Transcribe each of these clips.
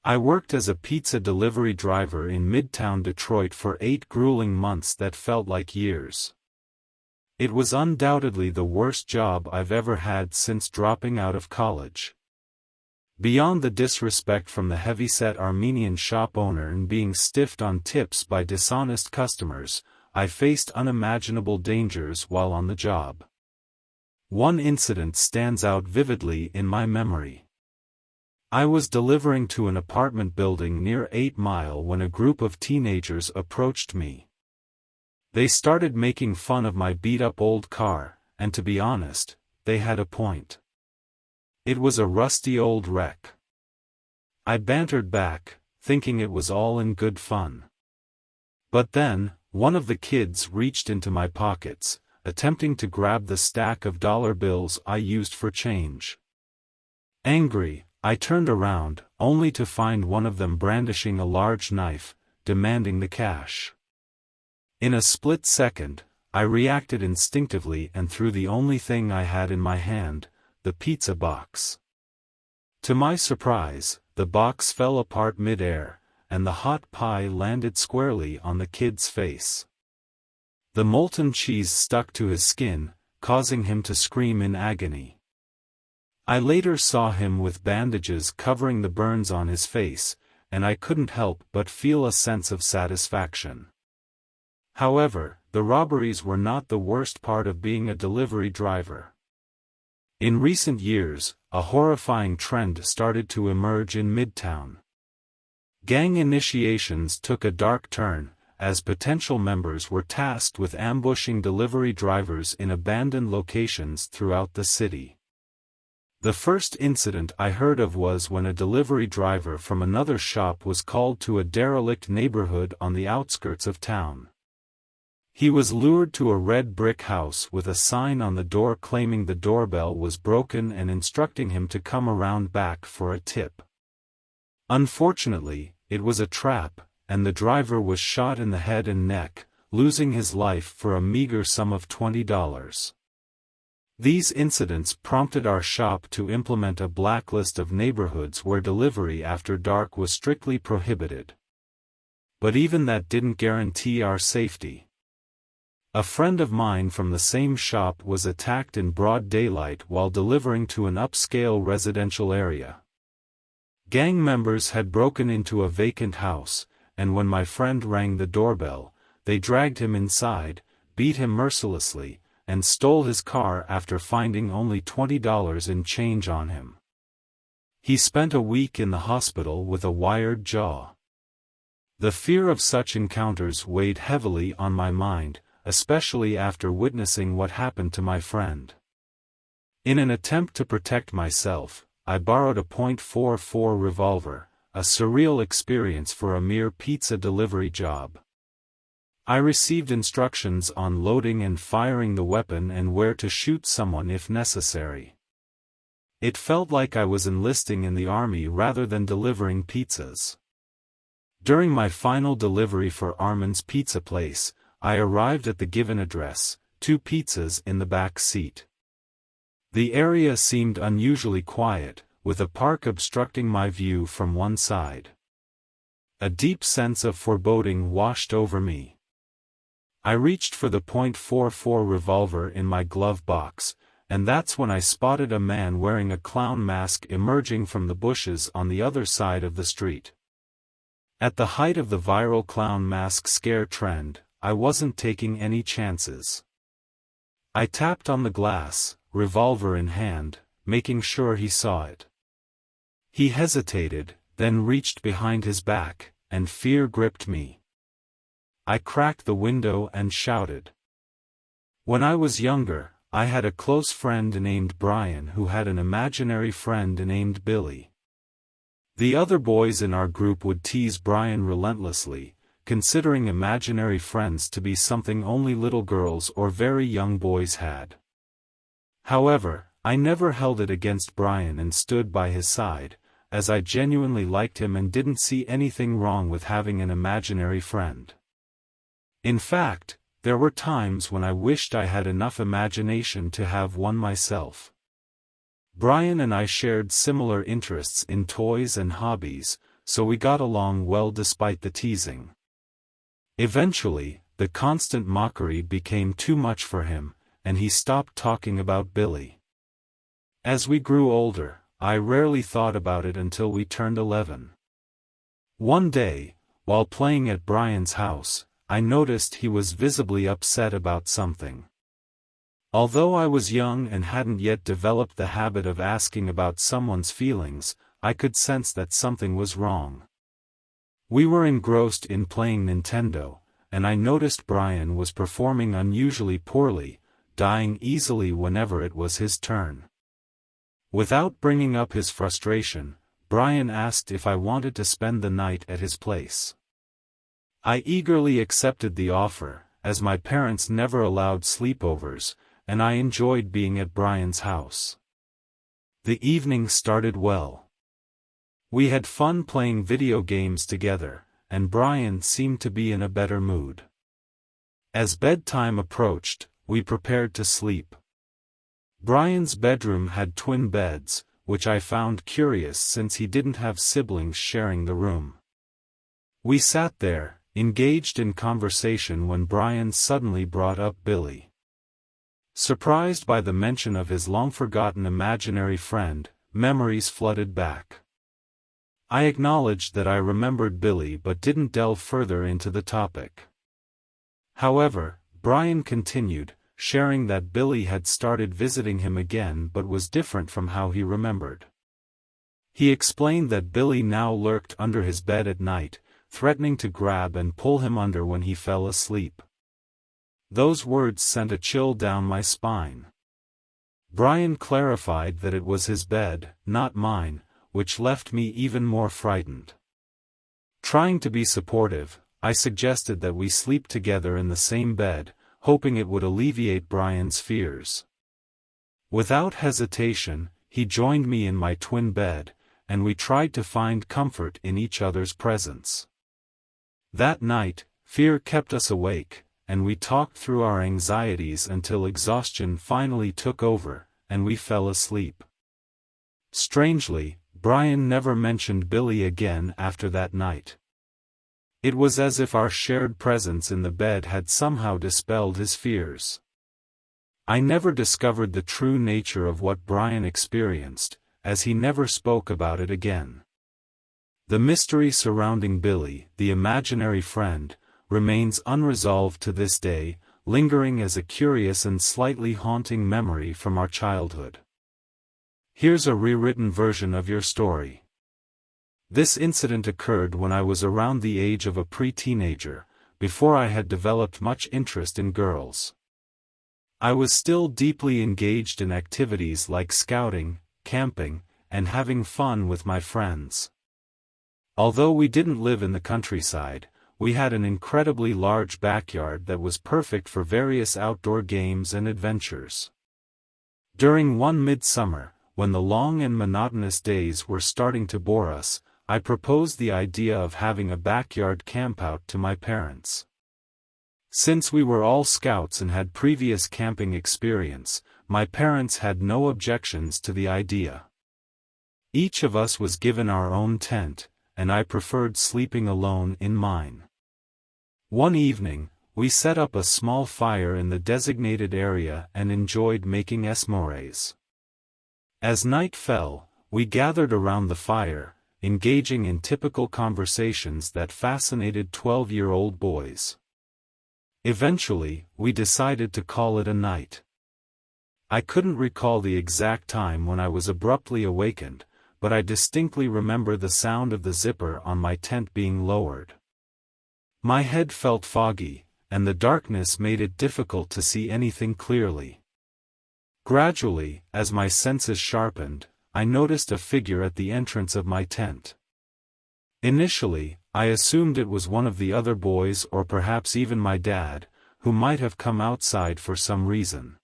I worked as a pizza delivery driver in Midtown Detroit for 8 grueling months that felt like years. It was undoubtedly the worst job I've ever had since dropping out of college. Beyond the disrespect from the heavyset Armenian shop owner and being stiffed on tips by dishonest customers, I faced unimaginable dangers while on the job. One incident stands out vividly in my memory. I was delivering to an apartment building near 8 Mile when a group of teenagers approached me. They started making fun of my beat-up old car, and to be honest, they had a point. It was a rusty old wreck. I bantered back, thinking it was all in good fun. But then, one of the kids reached into my pockets, attempting to grab the stack of dollar bills I used for change. Angry, I turned around, only to find one of them brandishing a large knife, demanding the cash. In a split second, I reacted instinctively and threw the only thing I had in my hand, the pizza box. To my surprise, the box fell apart mid-air, and the hot pie landed squarely on the kid's face. The molten cheese stuck to his skin, causing him to scream in agony. I later saw him with bandages covering the burns on his face, and I couldn't help but feel a sense of satisfaction. However, the robberies were not the worst part of being a delivery driver. In recent years, a horrifying trend started to emerge in Midtown. Gang initiations took a dark turn, as potential members were tasked with ambushing delivery drivers in abandoned locations throughout the city. The first incident I heard of was when a delivery driver from another shop was called to a derelict neighborhood on the outskirts of town. He was lured to a red brick house with a sign on the door claiming the doorbell was broken and instructing him to come around back for a tip. Unfortunately, it was a trap, and the driver was shot in the head and neck, losing his life for a meager sum of $20. These incidents prompted our shop to implement a blacklist of neighborhoods where delivery after dark was strictly prohibited. But even that didn't guarantee our safety. A friend of mine from the same shop was attacked in broad daylight while delivering to an upscale residential area. Gang members had broken into a vacant house, and when my friend rang the doorbell, they dragged him inside, beat him mercilessly, and stole his car after finding only $20 in change on him. He spent a week in the hospital with a wired jaw. The fear of such encounters weighed heavily on my mind, especially after witnessing what happened to my friend. In an attempt to protect myself, I borrowed a .44 revolver, a surreal experience for a mere pizza delivery job. I received instructions on loading and firing the weapon and where to shoot someone if necessary. It felt like I was enlisting in the army rather than delivering pizzas. During my final delivery for Armand's Pizza Place, I arrived at the given address, 2 pizzas in the back seat. The area seemed unusually quiet, with a park obstructing my view from one side. A deep sense of foreboding washed over me. I reached for the .44 revolver in my glove box, and that's when I spotted a man wearing a clown mask emerging from the bushes on the other side of the street. At the height of the viral clown mask scare trend, I wasn't taking any chances. I tapped on the glass, revolver in hand, making sure he saw it. He hesitated, then reached behind his back, and fear gripped me. I cracked the window and shouted. When I was younger, I had a close friend named Brian who had an imaginary friend named Billy. The other boys in our group would tease Brian relentlessly, considering imaginary friends to be something only little girls or very young boys had. However, I never held it against Brian and stood by his side, as I genuinely liked him and didn't see anything wrong with having an imaginary friend. In fact, there were times when I wished I had enough imagination to have one myself. Brian and I shared similar interests in toys and hobbies, so we got along well despite the teasing. Eventually, the constant mockery became too much for him, and he stopped talking about Billy. As we grew older, I rarely thought about it until we turned 11. One day, while playing at Brian's house, I noticed he was visibly upset about something. Although I was young and hadn't yet developed the habit of asking about someone's feelings, I could sense that something was wrong. We were engrossed in playing Nintendo, and I noticed Brian was performing unusually poorly, dying easily whenever it was his turn. Without bringing up his frustration, Brian asked if I wanted to spend the night at his place. I eagerly accepted the offer, as my parents never allowed sleepovers, and I enjoyed being at Brian's house. The evening started well. We had fun playing video games together, and Brian seemed to be in a better mood. As bedtime approached, we prepared to sleep. Brian's bedroom had twin beds, which I found curious since he didn't have siblings sharing the room. We sat there, engaged in conversation when Brian suddenly brought up Billy. Surprised by the mention of his long-forgotten imaginary friend, memories flooded back. I acknowledged that I remembered Billy but didn't delve further into the topic. However, Brian continued, sharing that Billy had started visiting him again but was different from how he remembered. He explained that Billy now lurked under his bed at night, threatening to grab and pull him under when he fell asleep. Those words sent a chill down my spine. Brian clarified that it was his bed, not mine, which left me even more frightened. Trying to be supportive, I suggested that we sleep together in the same bed, hoping it would alleviate Brian's fears. Without hesitation, he joined me in my twin bed, and we tried to find comfort in each other's presence. That night, fear kept us awake, and we talked through our anxieties until exhaustion finally took over, and we fell asleep. Strangely, Brian never mentioned Billy again after that night. It was as if our shared presence in the bed had somehow dispelled his fears. I never discovered the true nature of what Brian experienced, as he never spoke about it again. The mystery surrounding Billy, the imaginary friend, remains unresolved to this day, lingering as a curious and slightly haunting memory from our childhood. Here's a rewritten version of your story. This incident occurred when I was around the age of a pre-teenager, before I had developed much interest in girls. I was still deeply engaged in activities like scouting, camping, and having fun with my friends. Although we didn't live in the countryside, we had an incredibly large backyard that was perfect for various outdoor games and adventures. During one midsummer, when the long and monotonous days were starting to bore us, I proposed the idea of having a backyard campout to my parents. Since we were all scouts and had previous camping experience, my parents had no objections to the idea. Each of us was given our own tent, and I preferred sleeping alone in mine. One evening, we set up a small fire in the designated area and enjoyed making s'mores. As night fell, we gathered around the fire, engaging in typical conversations that fascinated 12-year-old boys. Eventually, we decided to call it a night. I couldn't recall the exact time when I was abruptly awakened, but I distinctly remember the sound of the zipper on my tent being lowered. My head felt foggy, and the darkness made it difficult to see anything clearly. Gradually, as my senses sharpened, I noticed a figure at the entrance of my tent. Initially, I assumed it was one of the other boys or perhaps even my dad, who might have come outside for some reason.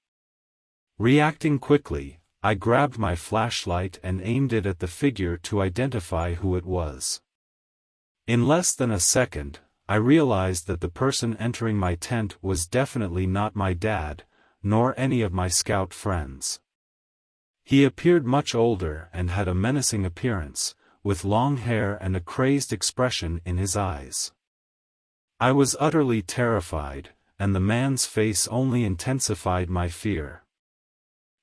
Reacting quickly, I grabbed my flashlight and aimed it at the figure to identify who it was. In less than a second, I realized that the person entering my tent was definitely not my dad, nor any of my scout friends. He appeared much older and had a menacing appearance, with long hair and a crazed expression in his eyes. I was utterly terrified, and the man's face only intensified my fear.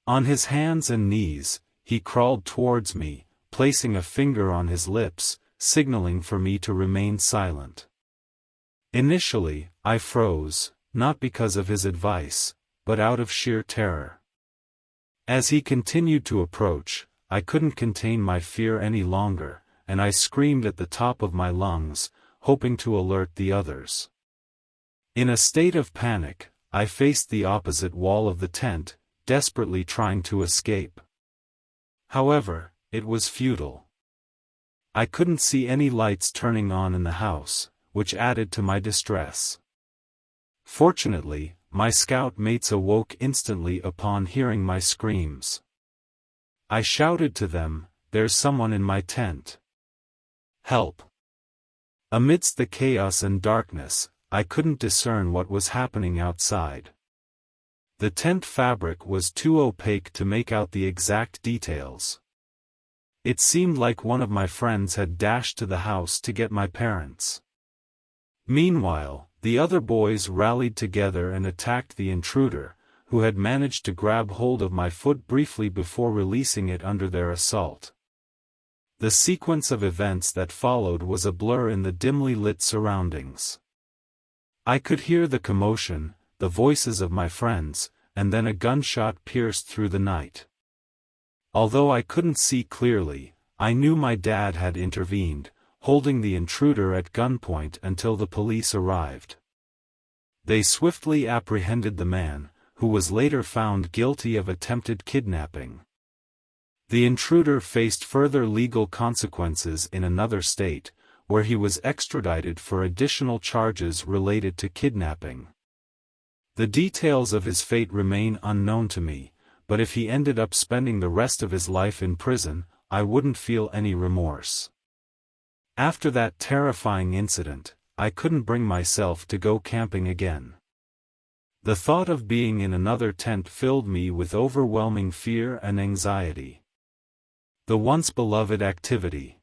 On his hands and knees, he crawled towards me, placing a finger on his lips, signaling for me to remain silent. Initially, I froze, not because of his advice, but out of sheer terror. As he continued to approach, I couldn't contain my fear any longer, and I screamed at the top of my lungs, hoping to alert the others. In a state of panic, I faced the opposite wall of the tent, desperately trying to escape. However, it was futile. I couldn't see any lights turning on in the house, which added to my distress. Fortunately, my scout mates awoke instantly upon hearing my screams. I shouted to them, "There's someone in my tent. Help!" Amidst the chaos and darkness, I couldn't discern what was happening outside. The tent fabric was too opaque to make out the exact details. It seemed like one of my friends had dashed to the house to get my parents. Meanwhile, the other boys rallied together and attacked the intruder, who had managed to grab hold of my foot briefly before releasing it under their assault. The sequence of events that followed was a blur in the dimly lit surroundings. I could hear the commotion, the voices of my friends, and then a gunshot pierced through the night. Although I couldn't see clearly, I knew my dad had intervened, holding the intruder at gunpoint until the police arrived. They swiftly apprehended the man, who was later found guilty of attempted kidnapping. The intruder faced further legal consequences in another state, where he was extradited for additional charges related to kidnapping. The details of his fate remain unknown to me, but if he ended up spending the rest of his life in prison, I wouldn't feel any remorse. After that terrifying incident, I couldn't bring myself to go camping again. The thought of being in another tent filled me with overwhelming fear and anxiety. The once beloved activity,